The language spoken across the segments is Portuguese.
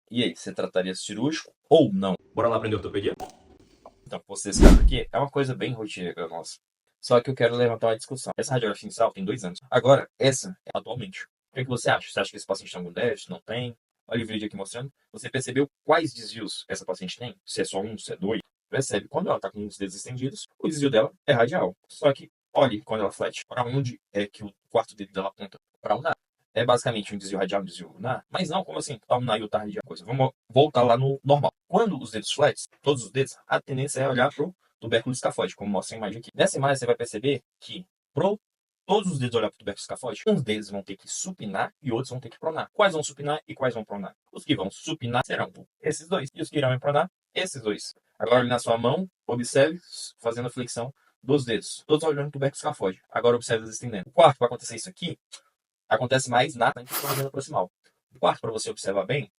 E aí, você trataria cirúrgico ou não? Bora lá aprender ortopedia? Então, você esse caso aqui é uma coisa bem rotineira nossa. Só que eu quero levantar uma discussão. Essa radiografia inicial tem 2 anos. Agora, essa é atualmente. O que é que você acha? Você acha que esse paciente tem algum déficit? Não tem? Olha o vídeo aqui mostrando. Você percebeu quais desvios essa paciente tem? Se é só um, se é dois? Percebe, quando ela está com os dedos estendidos, o desvio dela é radial. Só que, olhe quando ela flat, para onde é que o quarto dedo dela aponta? Para o ulnar. É basicamente um desvio radial e um desvio ulnar. Mas não, como assim? Tá ulnar e o ulnar radial. Coisa. Vamos voltar lá no normal. Quando os dedos flats, todos os dedos, a tendência é olhar pro tubérculo escafóide, como mostra a imagem aqui. Nessa imagem você vai perceber que pro todos os dedos olhar para o tubérculo escafóide, uns deles vão ter que supinar e outros vão ter que pronar. Quais vão supinar e quais vão pronar? Os que vão supinar serão esses dois. E os que irão pronar, esses dois. Agora olhe na sua mão, observe fazendo a flexão dos dedos. Todos olhando para o tubérculo escafóide. Agora observe eles estendendo. O quarto, para acontecer isso aqui, acontece mais na região proximal. O quarto, para você observar bem,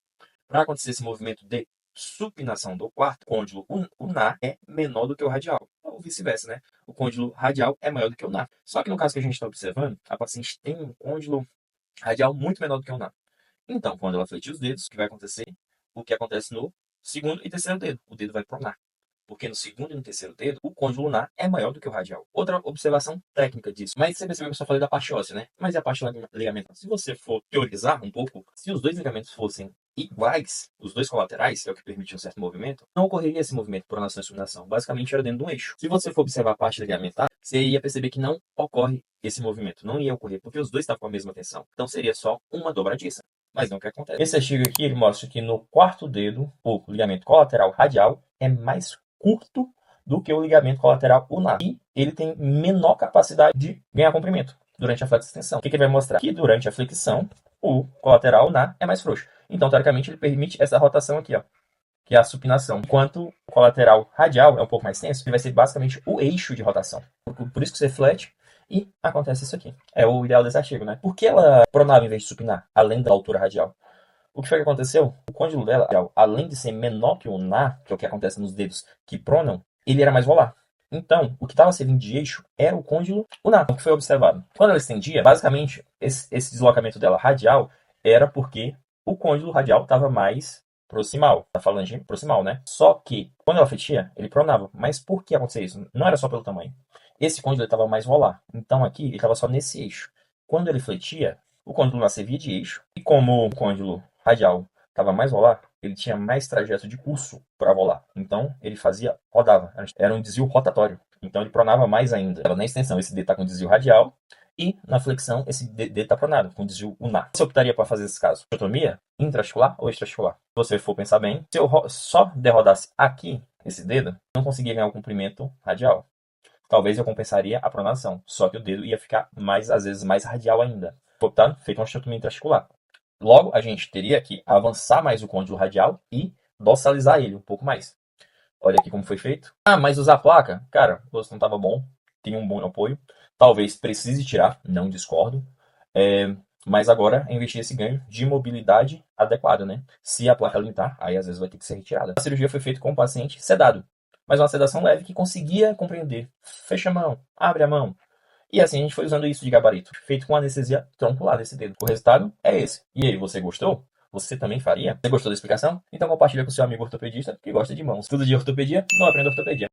para acontecer esse movimento de supinação do quarto côndilo ulnar é menor do que o radial. Ou vice-versa, né? O côndilo radial é maior do que o ulnar. Só que no caso que a gente está observando, a paciente tem um côndilo radial muito menor do que o ulnar. Então, quando ela fletir os dedos, o que vai acontecer? O que acontece no segundo e terceiro dedo. O dedo vai pronar. Porque no segundo e no terceiro dedo, o côndilo ulnar é maior do que o radial. Outra observação técnica disso. Mas você percebeu que eu só falei da parte óssea, né? Mas e a parte ligamentar? Se você for teorizar um pouco, se os dois ligamentos fossem iguais, os dois colaterais, que é o que permite um certo movimento, não ocorreria esse movimento de pronação e supinação. Basicamente era dentro de um eixo. Se você for observar a parte ligamentar, você ia perceber que não ocorre esse movimento. Não ia ocorrer, porque os dois estavam com a mesma tensão. Então seria só uma dobradiça. Mas não o que acontece. Esse artigo aqui ele mostra que no quarto dedo, o ligamento colateral radial é mais curto do que o ligamento colateral ulnar. E ele tem menor capacidade de ganhar comprimento durante a flexão. O que ele vai mostrar? Que durante a flexão, o colateral ulnar é mais frouxo. Então, teoricamente, ele permite essa rotação aqui, ó, que é a supinação. Enquanto o colateral radial é um pouco mais tenso, ele vai ser basicamente o eixo de rotação. Por isso que você flat e acontece isso aqui. É o ideal desse artigo, né? Por que ela pronava em vez de supinar, além da altura radial? O que foi que aconteceu? O côndilo dela, além de ser menor que o ulnar, que é o que acontece nos dedos que pronam, ele era mais volar. Então, o que estava servindo de eixo era o côndilo ulnar, o que foi observado. Quando ela estendia, basicamente, esse deslocamento dela radial era porque o côndilo radial estava mais proximal, da falange proximal, né? Só que, quando ela fletia, ele pronava. Mas por que acontecia isso? Não era só pelo tamanho. Esse côndilo estava mais volar. Então, aqui, ele estava só nesse eixo. Quando ele fletia, o côndilo ulnar servia de eixo. E como o côndilo radial estava mais volar, ele tinha mais trajeto de curso para volar. Então, ele rodava. Era um desvio rotatório. Então, ele pronava mais ainda. Na extensão, esse D está com desvio radial. E na flexão, esse D está pronado, com desvio ulnar. Você optaria para fazer esse caso? Dicotomia intraarticular ou extraarticular? Se você for pensar bem, se eu só derrodasse aqui esse dedo, não conseguiria ganhar o comprimento radial. Talvez eu compensaria a pronação, só que o dedo ia ficar mais, às vezes, mais radial ainda. Optar feito uma dicotomia intraarticular. Logo, a gente teria que avançar mais o côndilo radial e dorsalizar ele um pouco mais. Olha aqui como foi feito. Ah, mas usar a placa? Cara, o osso não estava bom, tem um bom apoio. Talvez precise tirar, não discordo. Mas agora é investir esse ganho de mobilidade adequada, né? Se a placa limitar, aí às vezes vai ter que ser retirada. A cirurgia foi feita com o paciente sedado, mas uma sedação leve que conseguia compreender. Fecha a mão, abre a mão. E assim a gente foi usando isso de gabarito, feito com anestesia troncular desse dedo. O resultado é esse. E aí, você gostou? Você também faria? Você gostou da explicação? Então compartilha com seu amigo ortopedista que gosta de mãos. Tudo de ortopedia, não aprenda ortopedia.